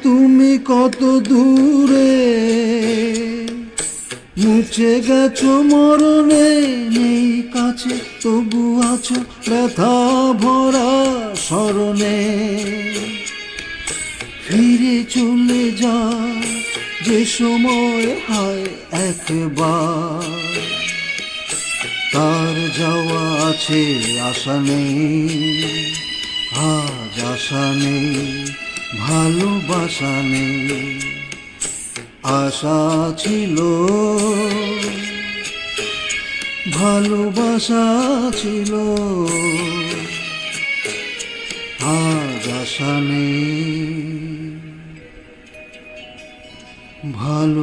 তুমি কত দূরে, মুছে গেছো মরণে, নেই কাছে তবু আছো ব্যথা ভরা স্মরণে। ফিরে চলে যা যে সময় হয় একবার, তার যাওয়া আছে আশা নেই, আজ আশা নেই, ভালোবাসা নেই। আশা ছিল, ভালোবাসা ছিল, আজ আশা নেই, ভালো